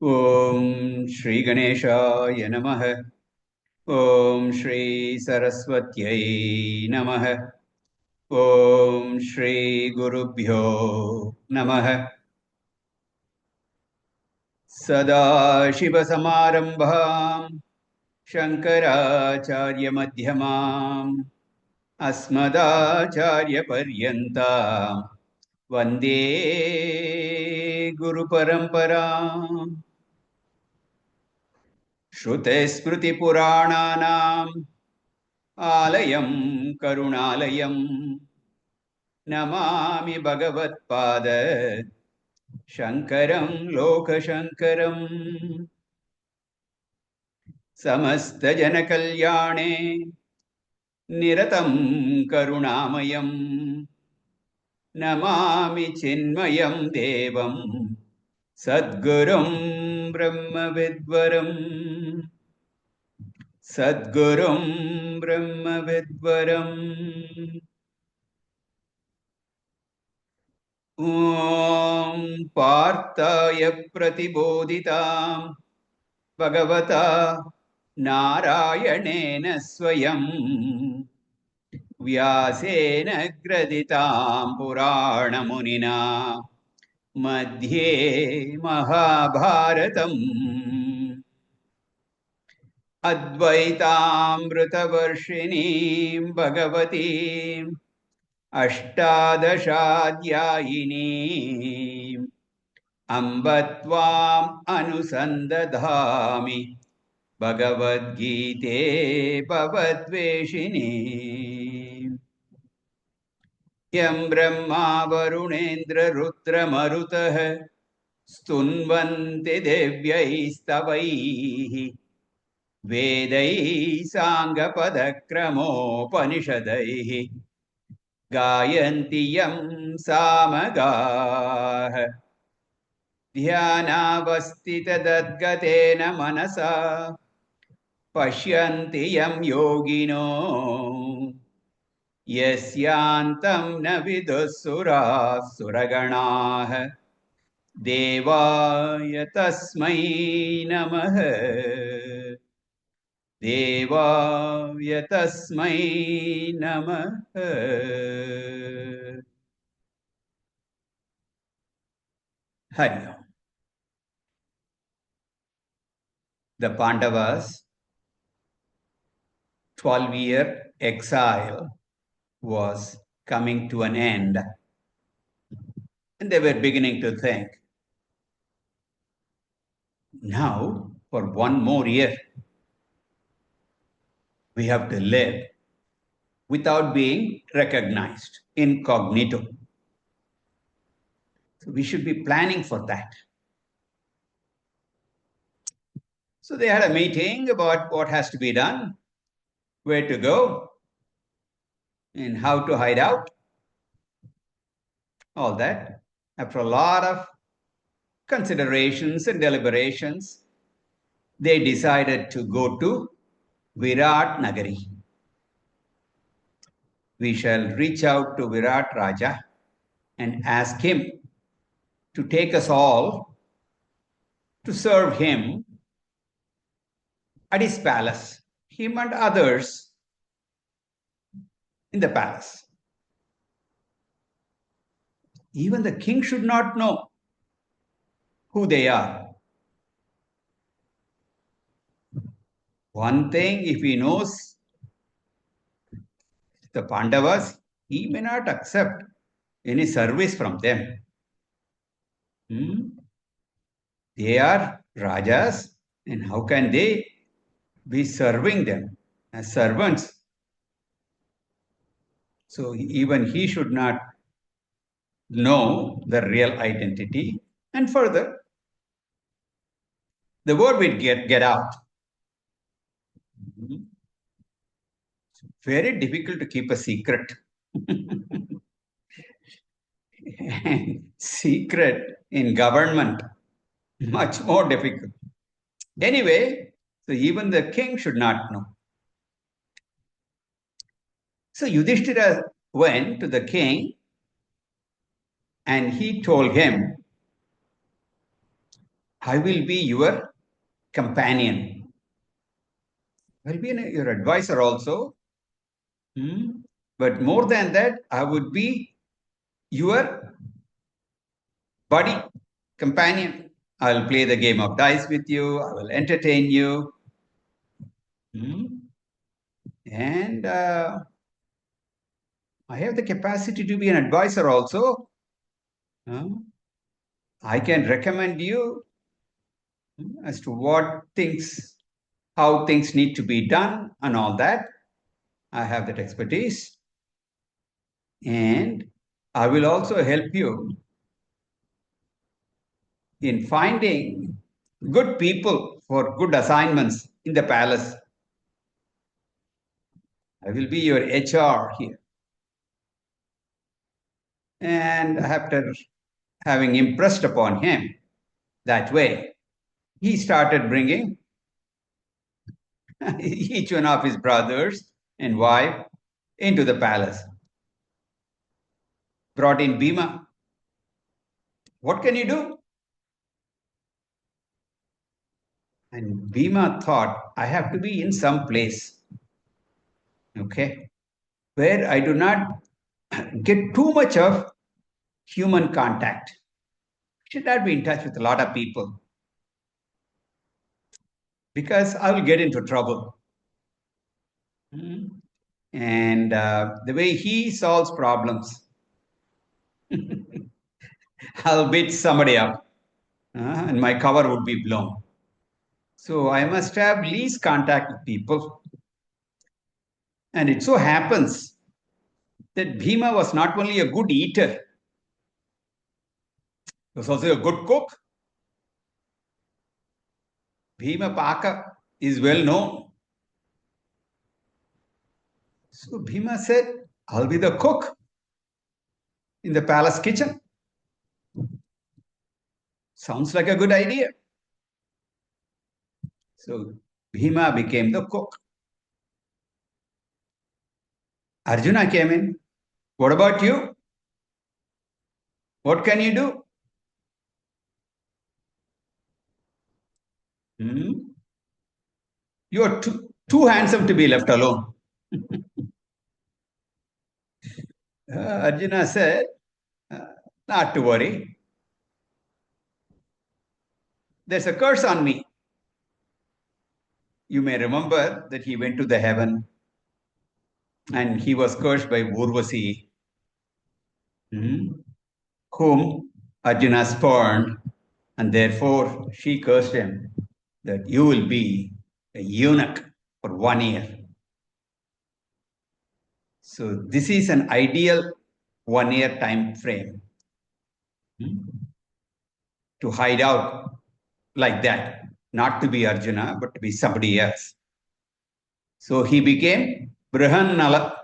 Om Shri Ganeshaya Namaha. Om Shri Saraswatyai Namaha. Om Shri Gurubhyo Namaha. Sadashivasamārambhām Shankarācārya-madhyamām Asmadācārya-paryantām Vande Guru-paraṁparām Śrute-smriti-purāణānām Ālayam Karuణālayam Namāmi Bhagavat-pāda Shankaram Lokashankaram Samasta-jana-kalyāne Niratam Karuణāmayam Namāmi Chinmayam Devam Sadgurum Brahma-vidvaram Sadgurum Brahma-vidvaram Om Partaya Pratibodhitam Bhagavata Narayanena Swayam Vyasena Graditam Purana Munina Madhye Mahabharatam Advaitamritavarshiniim Bhagavatim Ashtadashadyayiniim Ambatvam Anusandadhami Bhagavad-gīte Bhavadveshini Yam Brahma Varunendra Rudra Marutah Stunvanti Devyaistavaihi Vedai Sangapadakramopanishadaihi Gayanti Yam Samagah Dhyanavastita Dadgatena Manasa Pashyanti Yam Yogino Yasyantam Navidusura Suraganah Devaya Tasmai Namaha Devaya Tasmai Namaha Hari Om. The Pandavas' 12-year exile was coming to an end. And they were beginning to think, now for one more year, we have to live without being recognized, incognito. So we should be planning for that. So they had a meeting about what has to be done, where to go, and how to hide out, all that. After a lot of considerations and deliberations, they decided to go to Virat Nagari. We shall reach out to Virat Raja and ask him to take us all to serve him at his palace, him and others in the palace. Even the king should not know who they are. One thing, if he knows the Pandavas, he may not accept any service from them. They are rajas, and how can they be serving them as servants? So even he should not know the real identity. And further, the word will get out. It's very difficult to keep a secret. Secret in government, much more difficult. Anyway, so even the king should not know. So Yudhishthira went to the king and he told him, I will be your companion. I will be your advisor also. But more than that, I would be your buddy, companion. I will play the game of dice with you. I will entertain you. And I have the capacity to be an advisor also. I can recommend you as to what things, how things need to be done and all that. I have that expertise. And I will also help you in finding good people for good assignments in the palace. I will be your HR here. And after having impressed upon him that way, he started bringing each one of his brothers and wife into the palace. Brought in Bhima. What can you do? And Bhima thought, I have to be in some place, okay, where I do not get too much of human contact. Should not be in touch with a lot of people because I will get into trouble. And the way he solves problems, I'll beat somebody up and my cover would be blown. So I must have least contact with people. And it so happens that Bhima was not only a good eater, he was also a good cook. Bhima Paka is well known. So Bhima said, I'll be the cook in the palace kitchen. Sounds like a good idea. So Bhima became the cook. Arjuna came in. What about you? What can you do? You are too handsome to be left alone. Arjuna said, not to worry. There's a curse on me. You may remember that he went to the heaven and he was cursed by Urvasi, whom Arjuna spurned, and therefore she cursed him that you will be a eunuch for 1 year. So this is an ideal 1 year time frame to hide out like that, not to be Arjuna, but to be somebody else. So he became Brihannala,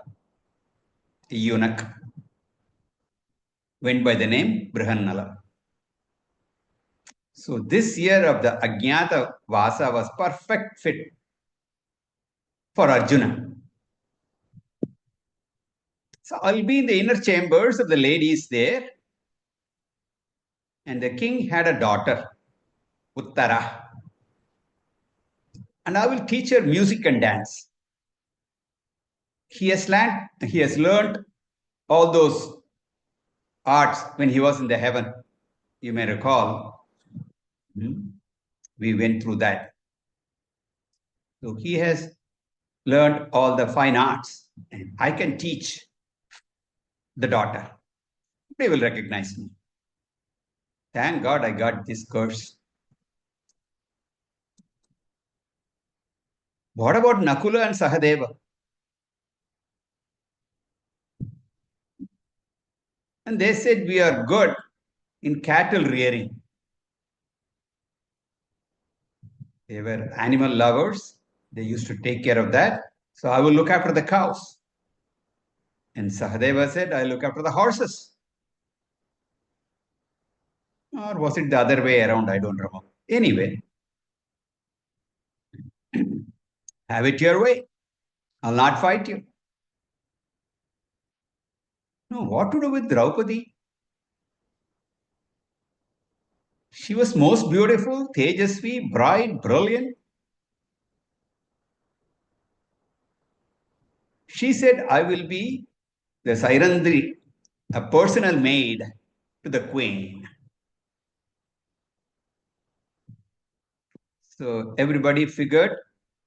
a eunuch, went by the name Brihannala. So this year of the Ajnata Vasa was perfect fit for Arjuna. So I'll be in the inner chambers of the ladies there. And the king had a daughter, Uttara. And I will teach her music and dance. He has learned all those arts when he was in the heaven. You may recall, we went through that. So he has learned all the fine arts, and I can teach the daughter. They will recognize me. Thank God I got this curse. What about Nakula and Sahadeva? And they said, we are good in cattle rearing. They were animal lovers. They used to take care of that. So I will look after the cows. And Sahadeva said, I look after the horses. Or was it the other way around? I don't remember. Anyway, have it your way. I'll not fight you. No, what to do with Draupadi? She was most beautiful, Tejasvi, bright, brilliant. She said, I will be the Sairandri, a personal maid to the queen. So everybody figured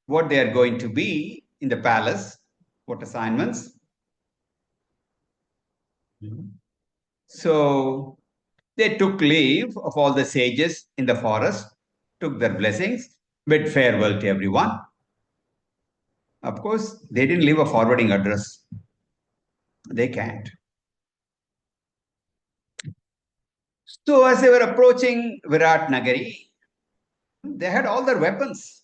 what they are going to be in the palace, what assignments. So they took leave of all the sages in the forest, took their blessings, bid farewell to everyone. Of course, they didn't leave a forwarding address. They can't. So as they were approaching Virat Nagari, they had all their weapons.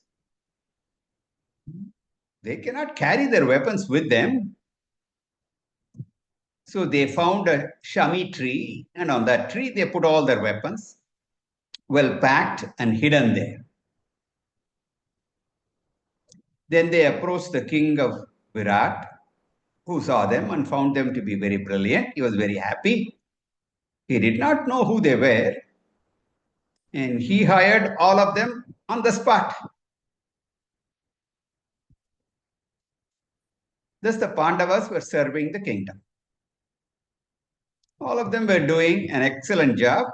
They cannot carry their weapons with them. So they found a shami tree, and on that tree they put all their weapons, well packed and hidden there. Then they approached the king of Virat, who saw them and found them to be very brilliant. He was very happy. He did not know who they were, and he hired all of them on the spot. Thus, the Pandavas were serving the kingdom. All of them were doing an excellent job.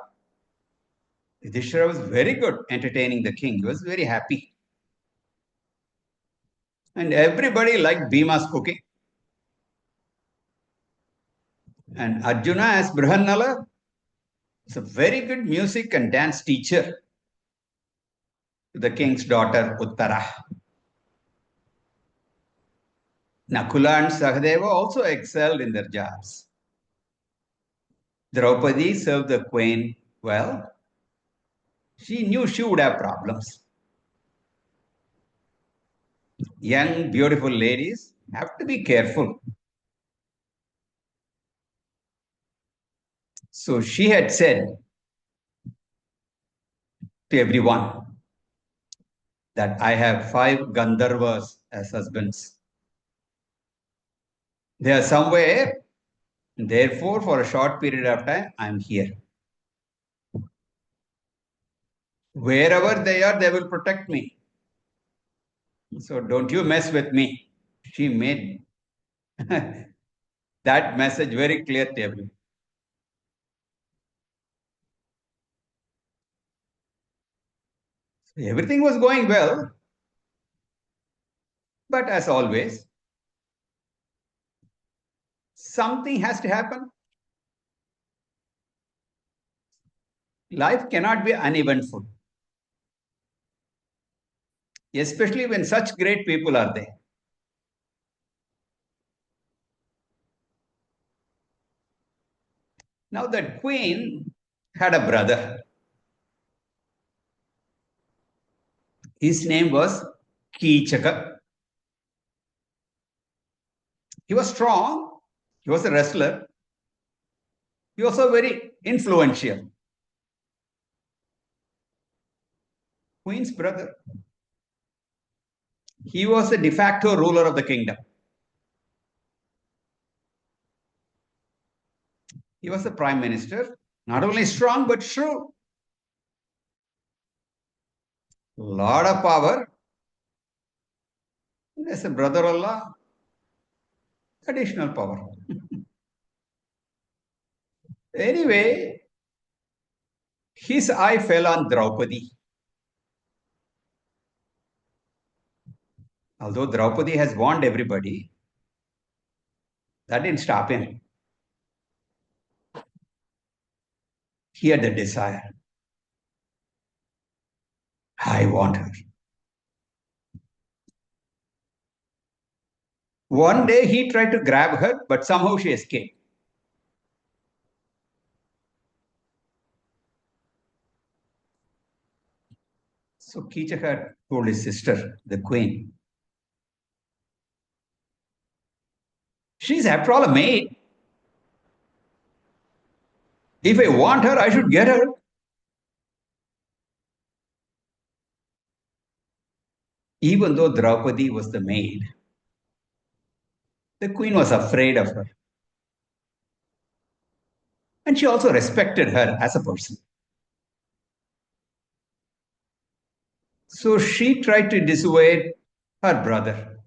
Yudhishthira was very good entertaining the king. He was very happy. And everybody liked Bhima's cooking. And Arjuna, as Brihannala, is a very good music and dance teacher to the king's daughter, Uttara. Nakula and Sahadeva also excelled in their jobs. Draupadi served the queen well. She knew she would have problems. Young, beautiful ladies have to be careful. So she had said to everyone that I have 5 Gandharvas as husbands. They are somewhere, therefore, for a short period of time, I am here. Wherever they are, they will protect me. So don't you mess with me. She made that message very clear to everyone. Everything was going well, but as always, something has to happen. Life cannot be uneventful, especially when such great people are there. Now, that queen had a brother. His name was Kichaka. He was strong, he was a wrestler, he was also very influential. Queen's brother. He was the de facto ruler of the kingdom. He was the prime minister, not only strong but shrewd. Lot of power. As a brother-in-law, additional power. Anyway, his eye fell on Draupadi. Although Draupadi has warned everybody, that didn't stop him. He had the desire. I want her. One day he tried to grab her, but somehow she escaped. So Kichaka told his sister, the queen, she's after all a maid. If I want her, I should get her. Even though Draupadi was the maid, the queen was afraid of her. And she also respected her as a person. So she tried to dissuade her brother,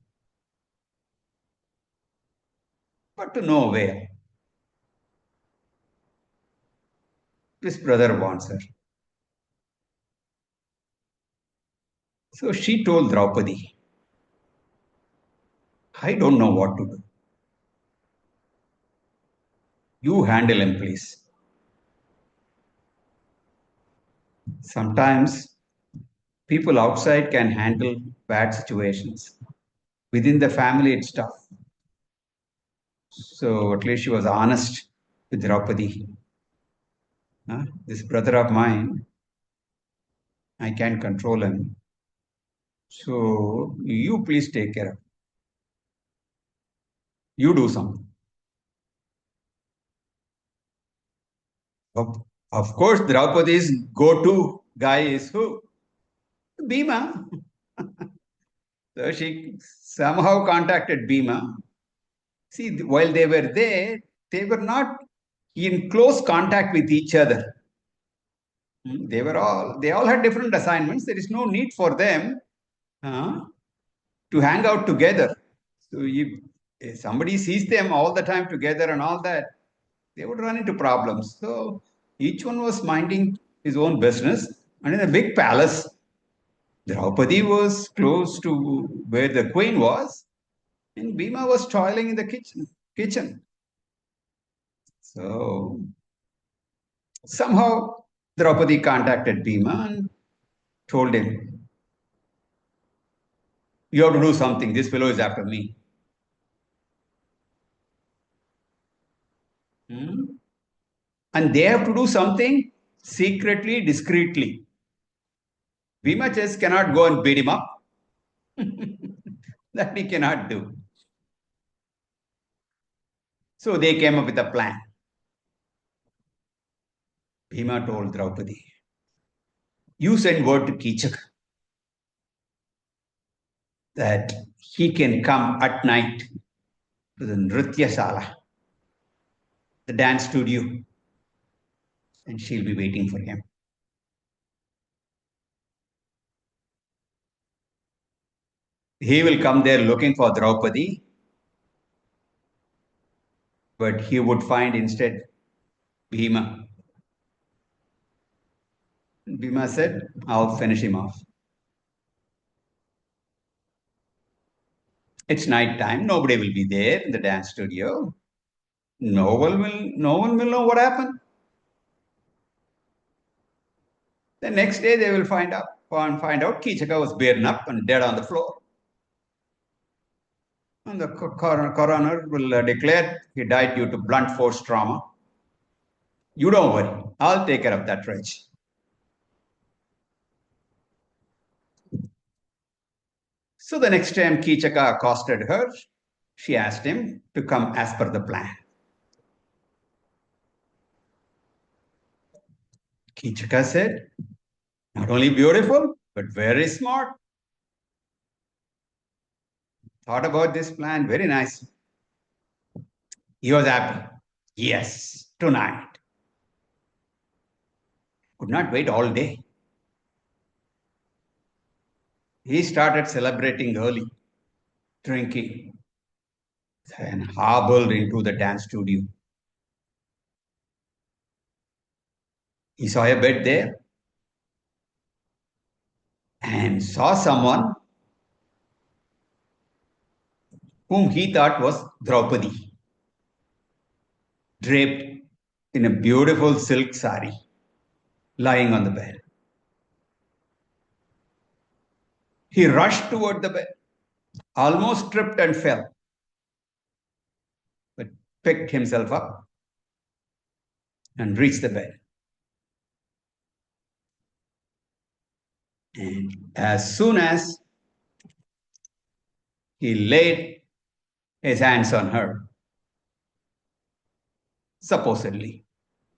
but to no avail. This brother wants her. So she told Draupadi, I don't know what to do. You handle him, please. Sometimes people outside can handle bad situations. Within the family, it's tough. So at least she was honest with Draupadi. This brother of mine, I can't control him. So you please take care of him. You do something. Of course, Draupadi's go-to guy is who? Bhima. So she somehow contacted Bhima. See, while they were there, they were not in close contact with each other. They all had different assignments. There is no need for them to hang out together. So if somebody sees them all the time together and all that, they would run into problems. So each one was minding his own business. And in a big palace, Draupadi was close to where the queen was, and Bhima was toiling in the kitchen. So somehow Draupadi contacted Bhima and told him, you have to do something. This fellow is after me. And they have to do something secretly, discreetly. Bhima just cannot go and beat him up. That he cannot do. So they came up with a plan. Bhima told Draupadi, you send word to Kichak that he can come at night to the Nritya Sala, the dance studio, and she'll be waiting for him. He will come there looking for Draupadi, but he would find instead Bhima. Bhima said, I'll finish him off. It's night time. Nobody will be there in the dance studio. No one will know what happened. The next day they will find out Kichaka was beaten up and dead on the floor. And the coroner will declare he died due to blunt force trauma. You don't worry. I'll take care of that wretch. So the next time Kichaka accosted her, she asked him to come as per the plan. Kichaka said, not only beautiful, but very smart. Thought about this plan very nice. He was happy. Yes, tonight. Could not wait all day. He started celebrating early, drinking, and hobbled into the dance studio. He saw a bed there and saw someone whom he thought was Draupadi, draped in a beautiful silk sari, lying on the bed. He rushed toward the bed, almost tripped and fell. picked himself up and reached the bed. And as soon as he laid his hands on her, supposedly,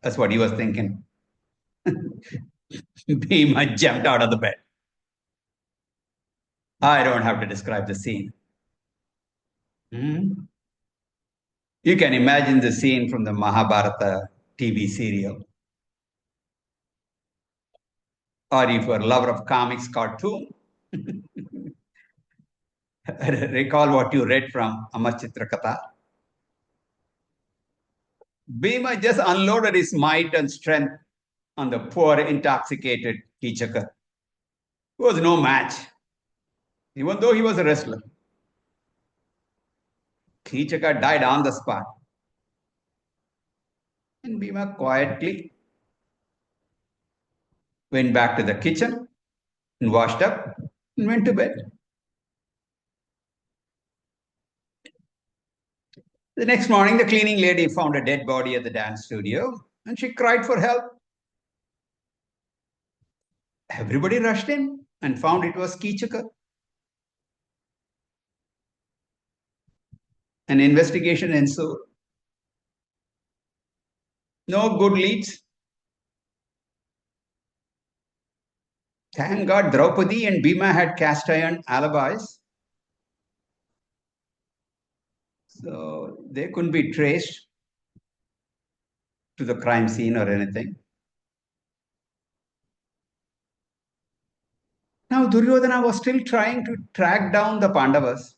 that's what he was thinking, Bhima jumped out of the bed. I don't have to describe the scene. You can imagine the scene from the Mahabharata TV serial. Or if you're a lover of comics cartoon, recall what you read from Amar Chitrakatha. Bhima just unloaded his might and strength on the poor, intoxicated Kichaka, who was no match, even though he was a wrestler. Kichaka died on the spot. And Bhima quietly went back to the kitchen and washed up and went to bed. The next morning, the cleaning lady found a dead body at the dance studio and she cried for help. Everybody rushed in and found it was Kichaka. An investigation ensued. No good leads. Thank God Draupadi and Bhima had cast iron alibis. So they couldn't be traced to the crime scene or anything. Now Duryodhana was still trying to track down the Pandavas.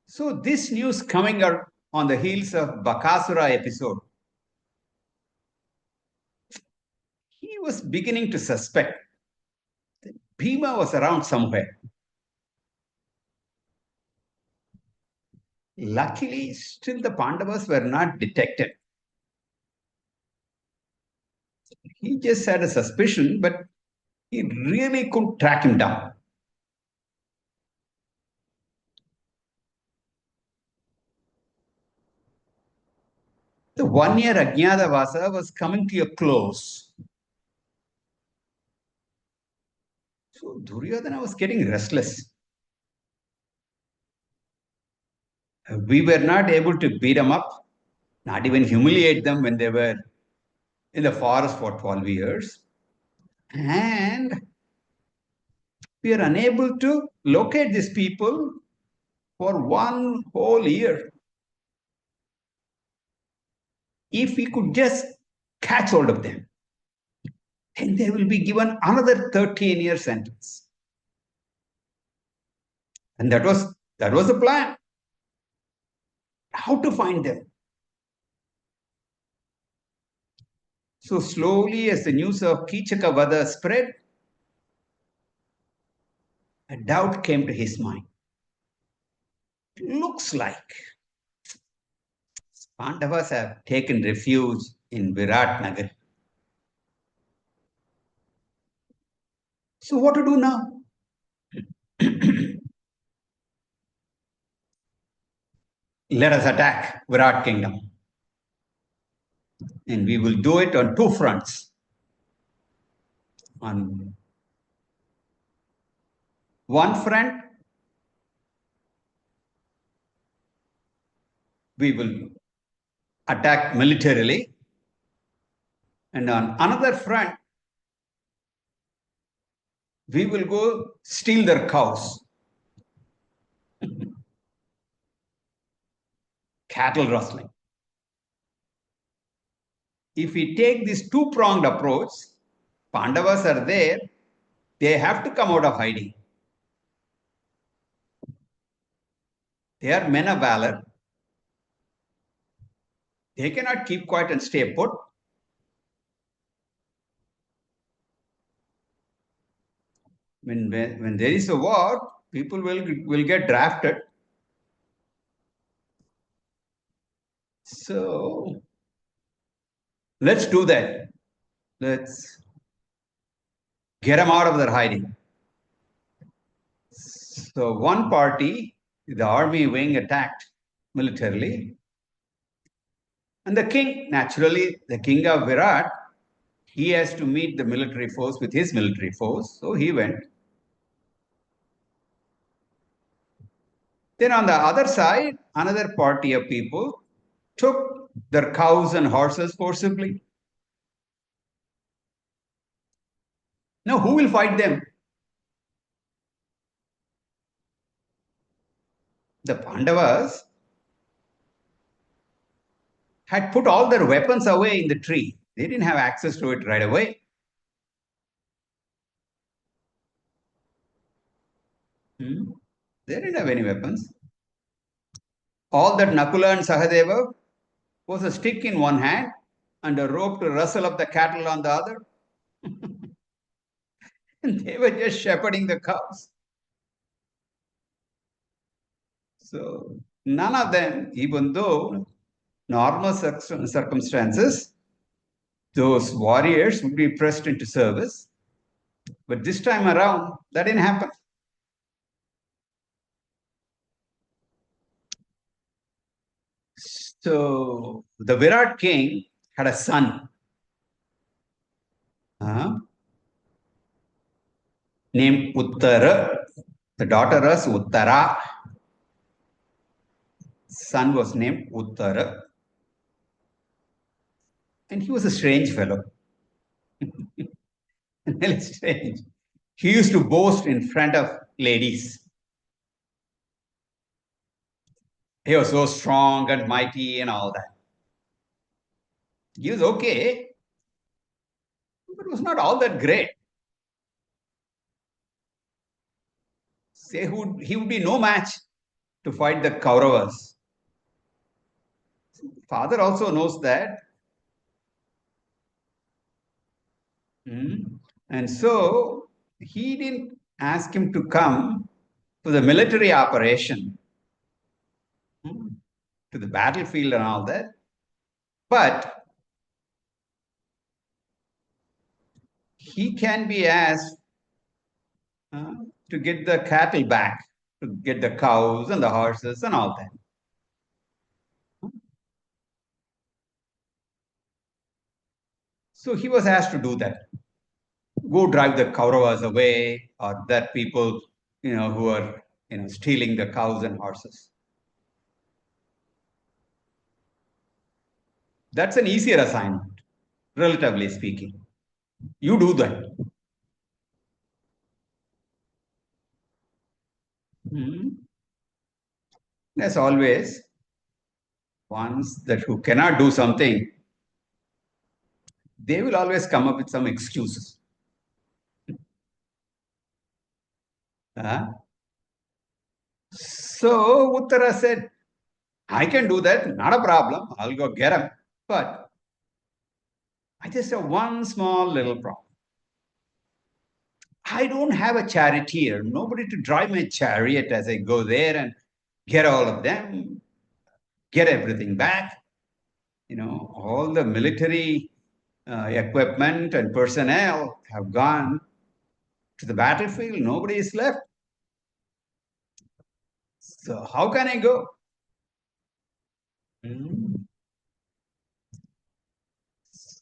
So this news coming out on the heels of Bakasura episode, he was beginning to suspect that Bhima was around somewhere. Luckily, still the Pandavas were not detected. He just had a suspicion, but he really couldn't track him down. The 1 year Ajnatavasa was coming to a close. So Duryodhana was getting restless. We were not able to beat them up, not even humiliate them when they were in the forest for 12 years. And we are unable to locate these people for 1 whole year. If we could just catch hold of them, then they will be given another 13-year sentence. And that was the plan. How to find them? So slowly, as the news of Kichaka Vada spread, a doubt came to his mind. It looks like Pandavas have taken refuge in Virat Nagar. So what to do now? Let us attack Virat kingdom. And we will do it on 2 fronts. On one front, we will attack militarily. And on another front, we will go steal their cows. Cattle rustling. If we take this 2-pronged approach, Pandavas are there, they have to come out of hiding. They are men of valor. They cannot keep quiet and stay put. When there is a war, people will get drafted. So let's do that. Let's get them out of their hiding. So one party, the army wing, attacked militarily. And the king, naturally, the king of Virat, he has to meet the military force with his military force. So he went. Then on the other side, another party of people took their cows and horses forcibly. Now, who will fight them? The Pandavas had put all their weapons away in the tree. They didn't have access to it right away. Hmm? They didn't have any weapons. All that Nakula and Sahadeva was a stick in one hand and a rope to rustle up the cattle on the other. And they were just shepherding the cows. So none of them, even though normal circumstances, those warriors would be pressed into service. But this time around, that didn't happen. So the Virat king had a son named Uttara. The daughter was Uttara. Son was named Uttara. And he was a strange fellow. Really strange. He used to boast in front of ladies. He was so strong and mighty and all that. He was okay, but was not all that great. Say he would be no match to fight the Kauravas. Father also knows that. And so he didn't ask him to come to the military operation, to the battlefield and all that. But he can be asked to get the cattle back, to get the cows and the horses and all that. So he was asked to do that. Go drive the Kauravas away, or that people, who are, stealing the cows and horses. That's an easier assignment, relatively speaking. You do that. There's always ones that who cannot do something, they will always come up with some excuses. So Uttara said, I can do that, not a problem. I'll go get him. But I just have one small little problem. I don't have a charioteer, nobody to drive my chariot as I go there and get all of them, get everything back. All the military equipment and personnel have gone to the battlefield. Nobody is left. So how can I go?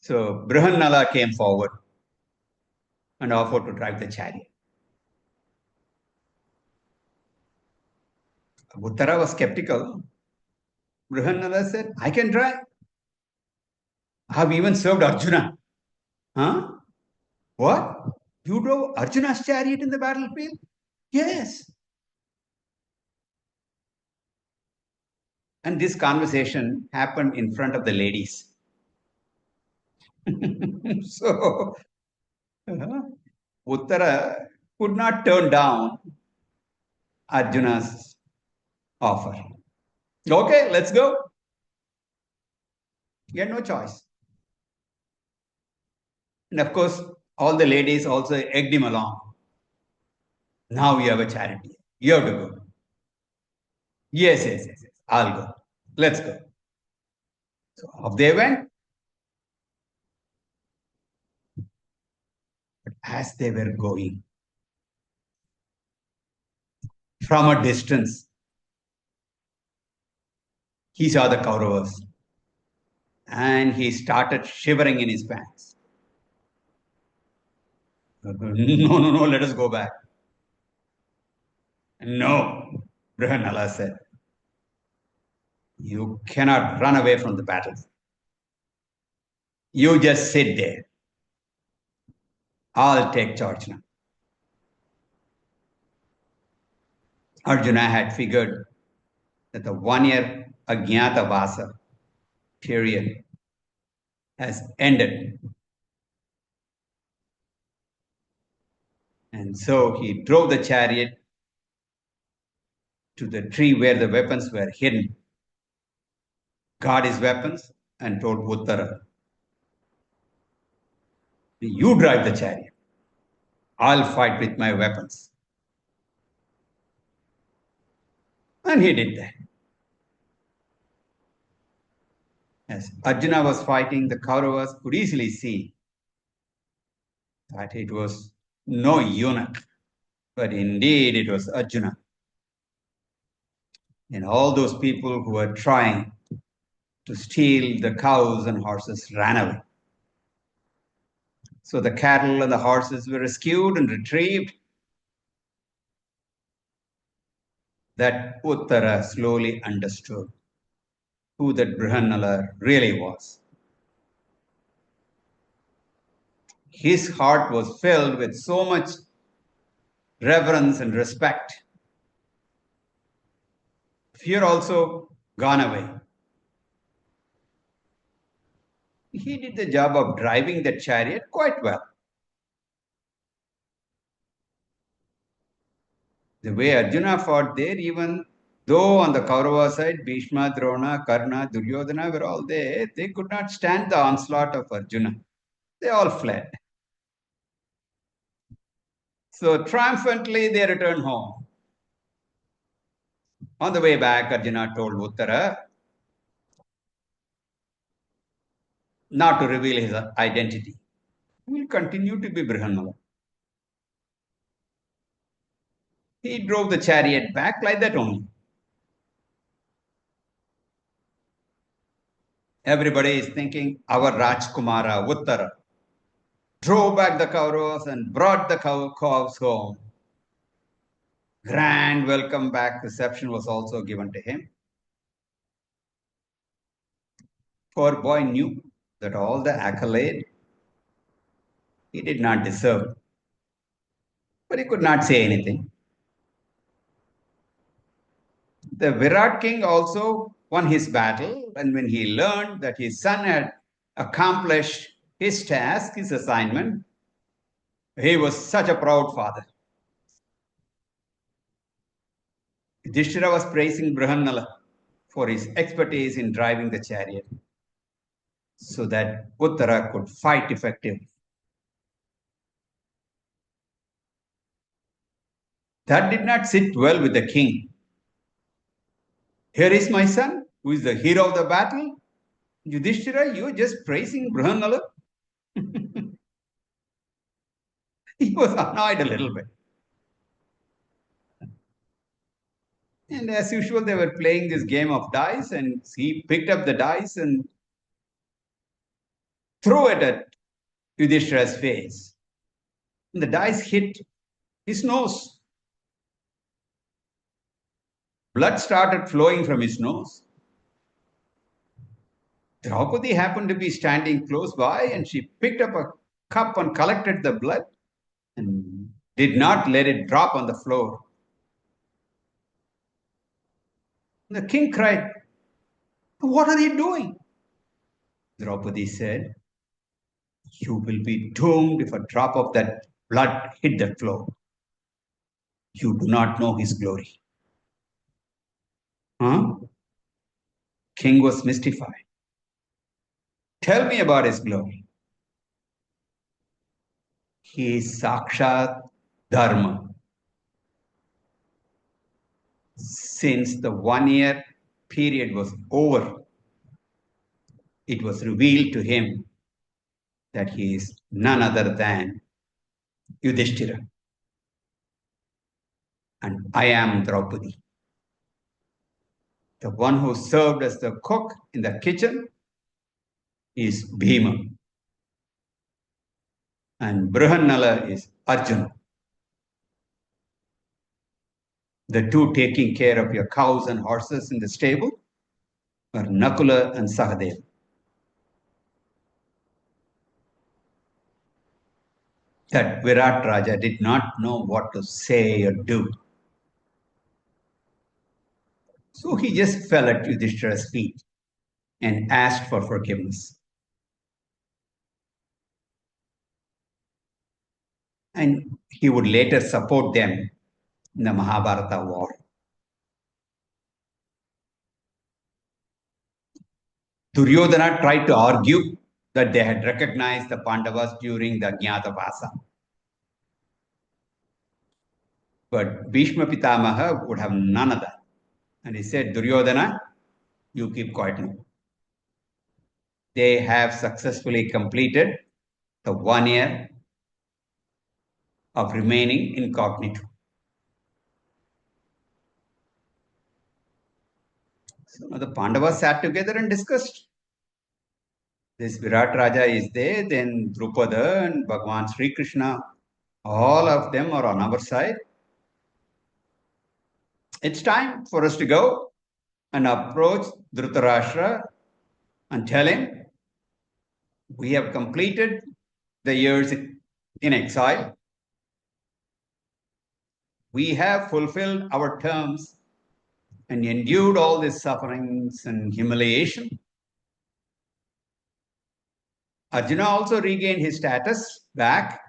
So Brihannala came forward and offered to drive the chariot. Uttara was skeptical. Brihannala said, I can drive. I have even served Arjuna. Huh? What? You drove Arjuna's chariot in the battlefield? Yes. And this conversation happened in front of the ladies. So Uttara could not turn down Arjuna's offer. Okay, let's go. He had no choice. And of course, all the ladies also egged him along. Now you have a charity. You have to go. Yes. I'll go. Let's go. So off they went. But as they were going, from a distance, he saw the Kauravas and he started shivering in his pants. No, let us go back. No, Brihanala said, you cannot run away from the battle. You just sit there. I'll take charge now. Arjuna had figured that the 1 year Ajnata Vasa period has ended. And so he drove the chariot to the tree where the weapons were hidden, got his weapons, and told Uttara, you drive the chariot. I'll fight with my weapons. And he did that. As Arjuna was fighting, the Kauravas could easily see that it was no eunuch, but indeed it was Arjuna. And all those people who were trying to steal the cows and horses ran away. So the cattle and the horses were rescued and retrieved. That Uttara slowly understood who that Brihanala really was. His heart was filled with so much reverence and respect. Fear also gone away. He did the job of driving the chariot quite well. The way Arjuna fought there, even though on the Kaurava side, Bhishma, Drona, Karna, Duryodhana were all there, they could not stand the onslaught of Arjuna. They all fled. So triumphantly they returned home. On the way back, Arjuna told Uttara not to reveal his identity. He will continue to be Brihanala. He drove the chariot back like that only. Everybody is thinking our Rajkumara, Uttara, drove back the Kauravas and brought the cows home. Grand welcome back reception was also given to him. Poor boy knew that all the accolade he did not deserve, but he could not say anything. The Virat king also won his battle, and when he learned that his son had accomplished his task, his assignment, he was such a proud father. Yudhishthira was praising Brihanala for his expertise in driving the chariot so that Uttara could fight effectively. That did not sit well with the king. Here is my son, who is the hero of the battle. Yudhishthira, you are just praising Brihanala. He was annoyed a little bit. And as usual, they were playing this game of dice, and he picked up the dice and threw it at Yudhishthira's face. And the dice hit his nose. Blood started flowing from his nose. Draupadi happened to be standing close by, and she picked up a cup and collected the blood and did not let it drop on the floor. The king cried, what are you doing? Draupadi said, you will be doomed if a drop of that blood hit the floor. You do not know his glory. Huh? King was mystified. Tell me about his glory. He is Sakshat Dharma. Since the 1 year period was over, it was revealed to him that he is none other than Yudhishthira. And I am Draupadi. The one who served as the cook in the kitchen is Bhima. And Brihannala is Arjuna. The two taking care of your cows and horses in the stable are Nakula and Sahadeva. That Virat Raja did not know what to say or do. So he just fell at Yudhishthira's feet and asked for forgiveness. And he would later support them in the Mahabharata war. Duryodhana tried to argue that they had recognized the Pandavas during the Jnatavasa. But Bhishma Pitamaha would have none of that. And he said, Duryodhana, you keep quiet now. They have successfully completed the 1 year of remaining incognito. So now the Pandavas sat together and discussed. This Virat Raja is there, then Drupada and Bhagwan Sri Krishna, all of them are on our side. It's time for us to go and approach Dhritarashtra and tell him, we have completed the years in exile. We have fulfilled our terms and endured all these sufferings and humiliation. Arjuna also regained his status back.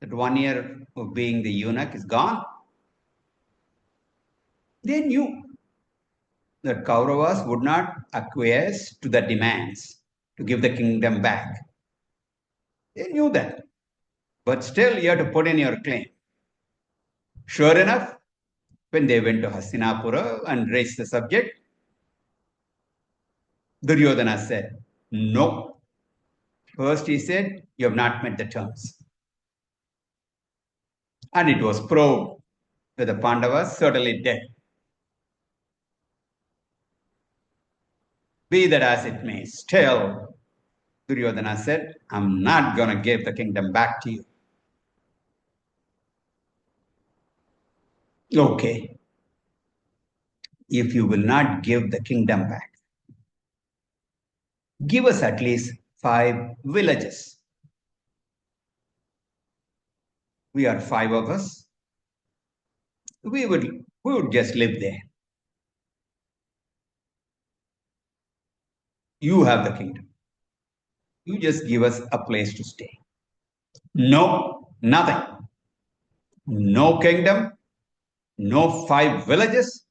That 1 year of being the eunuch is gone. They knew that Kauravas would not acquiesce to the demands to give the kingdom back. They knew that. But still, you have to put in your claim. Sure enough, when they went to Hastinapura and raised the subject, Duryodhana said, no. First he said, you have not met the terms. And it was proved that the Pandavas certainly did. Be that as it may, still, Duryodhana said, I'm not going to give the kingdom back to you. Okay. If you will not give the kingdom back, give us at least 5 villages. We are 5 of us. We would just live there. You have the kingdom. You just give us a place to stay. No, nothing. No kingdom, no 5 villages,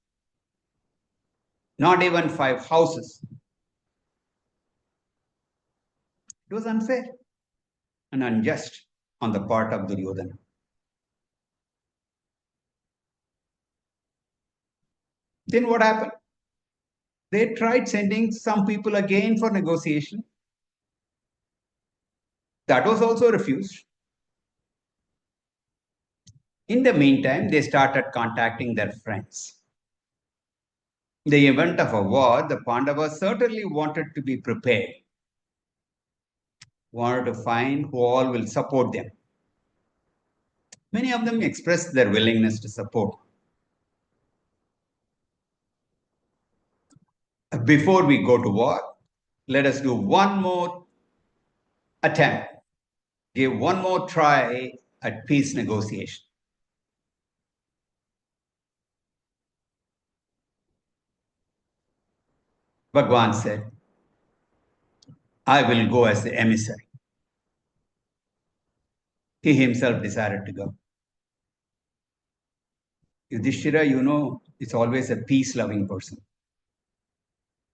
not even 5 houses. It was unfair and unjust on the part of Duryodhana. Then what happened? They tried sending some people again for negotiation. That was also refused. In the meantime, they started contacting their friends. In the event of a war, the Pandavas certainly wanted to be prepared, wanted to find who all will support them. Many of them expressed their willingness to support. Before we go to war, let us do one more attempt, give one more try at peace negotiation. Bhagwan said, I will go as the emissary. He himself decided to go. Yudhishthira, you know, is always a peace-loving person.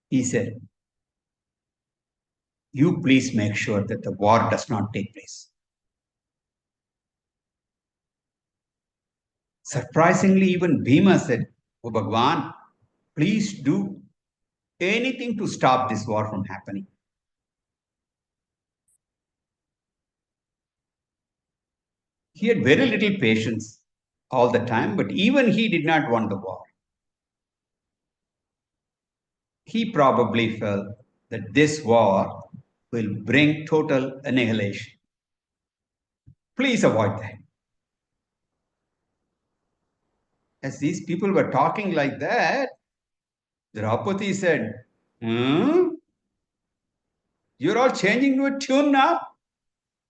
He said, you please make sure that the war does not take place. Surprisingly, even Bhima said, oh Bhagwan, please do anything to stop this war from happening. He had very little patience all the time, but even he did not want the war. He probably felt that this war will bring total annihilation. Please avoid that. As these people were talking like that, Draupadi said, You're all changing to a tune now?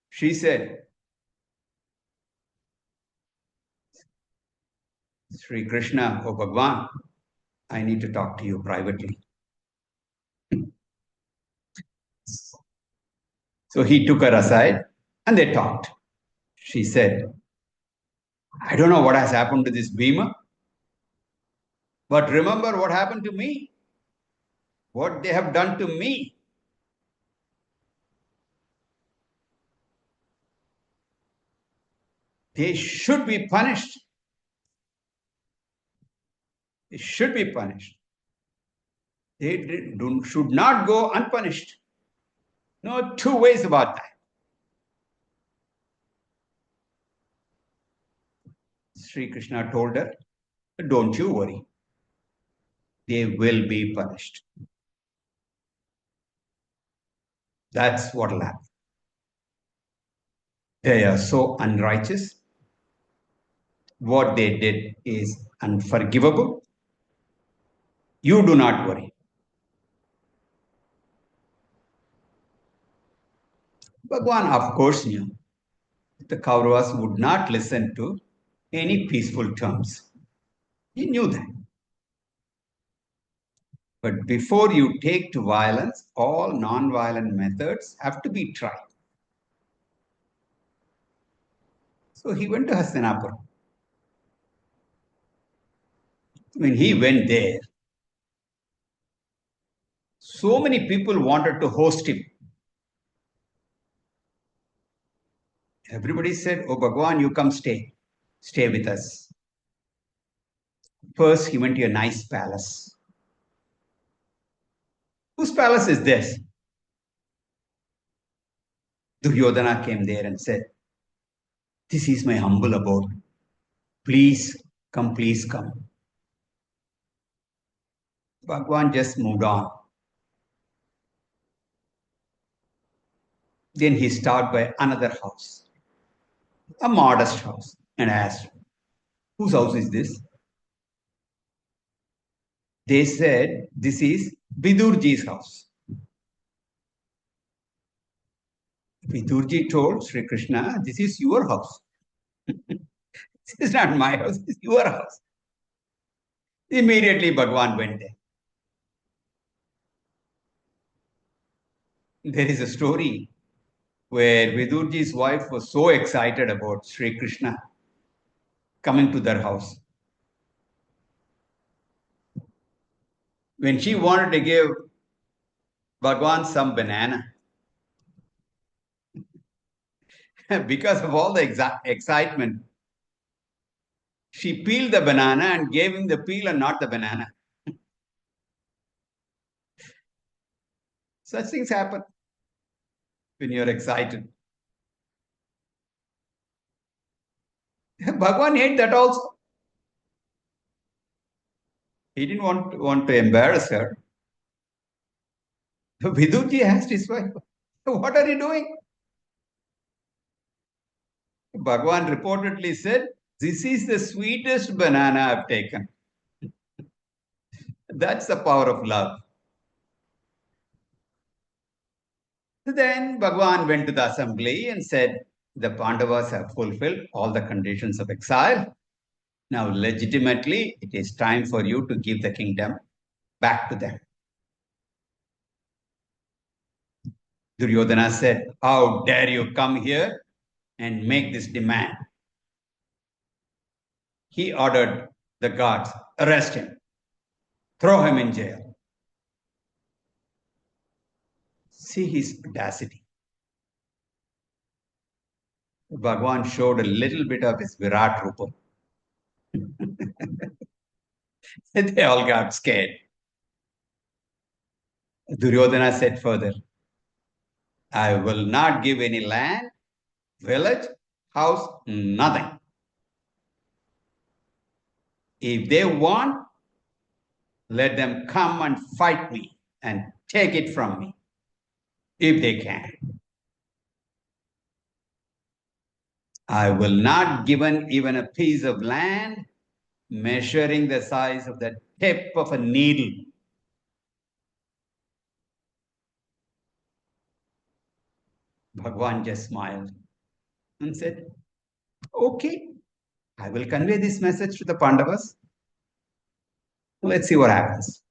She said, Sri Krishna, oh Bhagwan, I need to talk to you privately. So he took her aside and they talked. She said, I don't know what has happened to this Bhima, but remember what happened to me, what they have done to me. They should be punished. They should be punished. They should not go unpunished. No two ways about that. Sri Krishna told her, don't you worry. They will be punished. That's what will happen. They are so unrighteous. What they did is unforgivable. You do not worry. Bhagwan, of course, knew the Kauravas would not listen to any peaceful terms. He knew that. But before you take to violence, all non-violent methods have to be tried. So he went to Hastinapur. When he went there, so many people wanted to host him. Everybody said, oh, Bhagwan, you come stay. Stay with us. First, he went to a nice palace. Whose palace is this? Duryodhana came there and said, this is my humble abode. Please come, please come. Bhagwan just moved on. Then he stopped by another house, a modest house, and asked, whose house is this? They said, this is Vidurji's house. Vidurji told Sri Krishna, this is your house. This is not my house, this is your house. Immediately Bhagwan went there. There is a story where Vidurji's wife was so excited about Sri Krishna coming to their house. When she wanted to give Bhagwan some banana, because of all the excitement, she peeled the banana and gave him the peel and not the banana. Such things happen when you're excited. Bhagwan ate that also. He didn't want to embarrass her. Vidurji asked his wife, what are you doing? Bhagwan reportedly said, this is the sweetest banana I've taken. That's the power of love. Then Bhagwan went to the assembly and said, the Pandavas have fulfilled all the conditions of exile. Now, legitimately, it is time for you to give the kingdom back to them. Duryodhana said, how dare you come here and make this demand? He ordered the guards, arrest him, throw him in jail. See his audacity. Bhagwan showed a little bit of his Virat Rupa. They all got scared. Duryodhana said further, I will not give any land, village, house, nothing. If they want, Let them come and fight me and take it from me, if they can. I will not give even a piece of land measuring the size of the tip of a needle. Bhagwan just smiled and said, okay, I will convey this message to the Pandavas. Let's see what happens.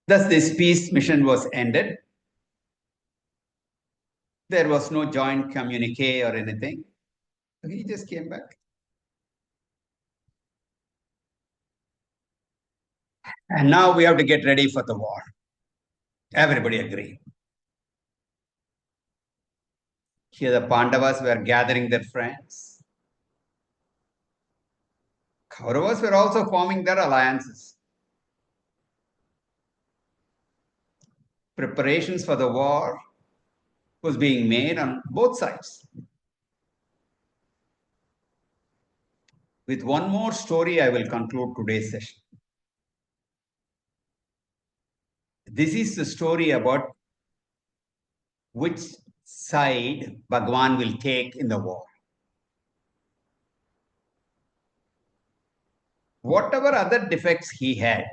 Thus, this peace mission was ended. There was no joint communique or anything. He just came back. And now we have to get ready for the war. Everybody agreed. Here the Pandavas were gathering their friends. Kauravas were also forming their alliances. Preparations for the war was being made on both sides. With one more story, I will conclude today's session. This is the story about which side Bhagwan will take in the war. Whatever other defects he had,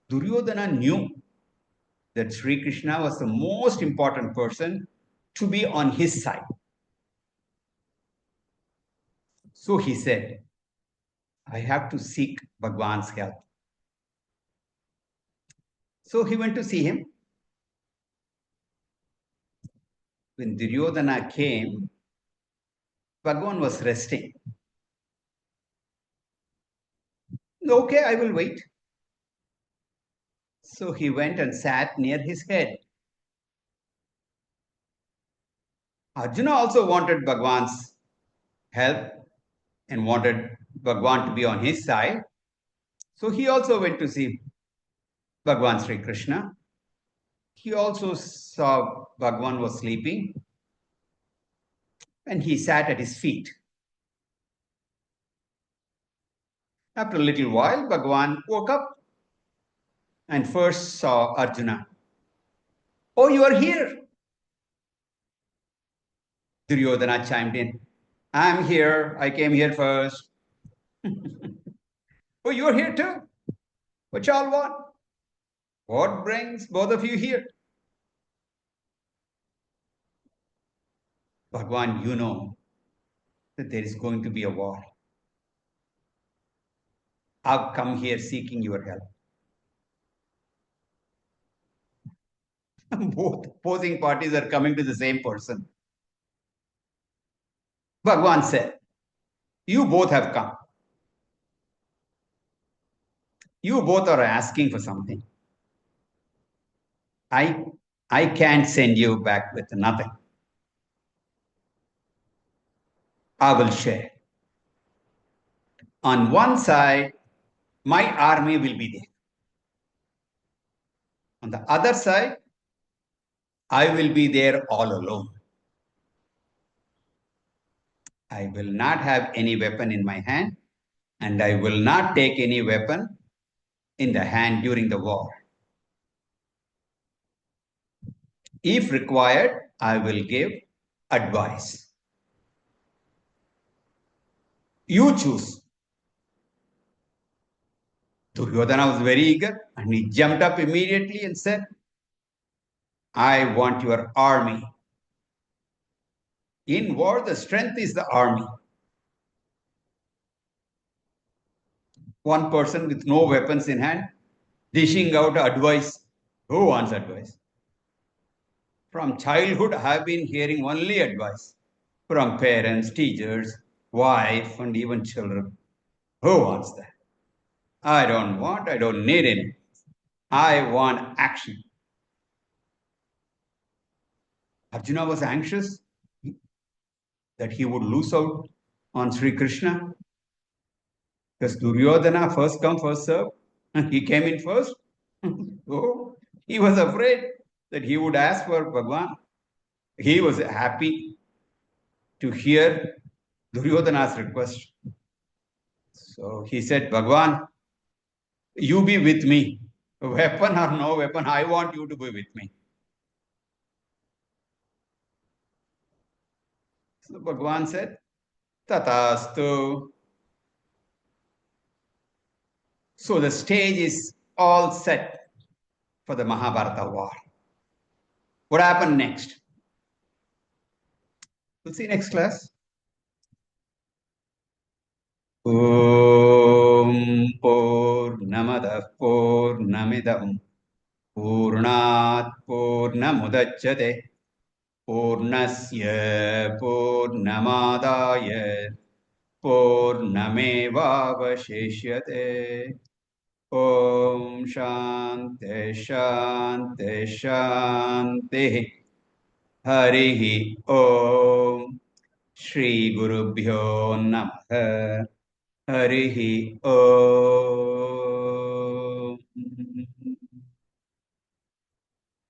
Duryodhana knew that Sri Krishna was the most important person to be on his side. So he said, I have to seek Bhagwan's help. So he went to see him. When Duryodhana came, Bhagwan was resting. Okay, I will wait. So he went and sat near his head. Arjuna also wanted Bhagwan's help and wanted Bhagwan to be on his side. So he also went to see Bhagwan Sri Krishna. He also saw Bhagwan was sleeping and he sat at his feet. After a little while, Bhagwan woke up and first saw Arjuna. Oh, you are here. Duryodhana chimed in. I'm here. I came here first. Oh, you are here too? What y'all want? What brings both of you here? Bhagwan, you know that there is going to be a war. I've come here seeking your help. Both opposing parties are coming to the same person. Bhagwan said, you both have come. You both are asking for something. I can't send you back with nothing. I will share. On one side, my army will be there. On the other side, I will be there all alone. I will not have any weapon in my hand, and I will not take any weapon in the hand during the war. If required, I will give advice. You choose. Duryodhana was very eager and he jumped up immediately and said, I want your army. In war, the strength is the army. One person with no weapons in hand, dishing out advice. Who wants advice? From childhood, I have been hearing only advice from parents, teachers, wife, and even children. Who wants that? I don't need any. I want action. Arjuna was anxious that he would lose out on Sri Krishna. Because Duryodhana first come, first serve, and he came in first. So he was afraid that he would ask for Bhagwan. He was happy to hear Duryodhana's request. So he said, Bhagwan, you be with me. Weapon or no weapon, I want you to be with me. So Bhagwan said, Tatastu. So the stage is all set for the Mahabharata war. What happened next? We'll see next class. Om Purnamadah Purnamidam Purnat Purnamudachyate Purnasya Purnamadaya Purnamevavashishyate. Om Shanti Shanti Shanti. Harihi Om. Shri Gurubhyo Namaha. Harihi Om.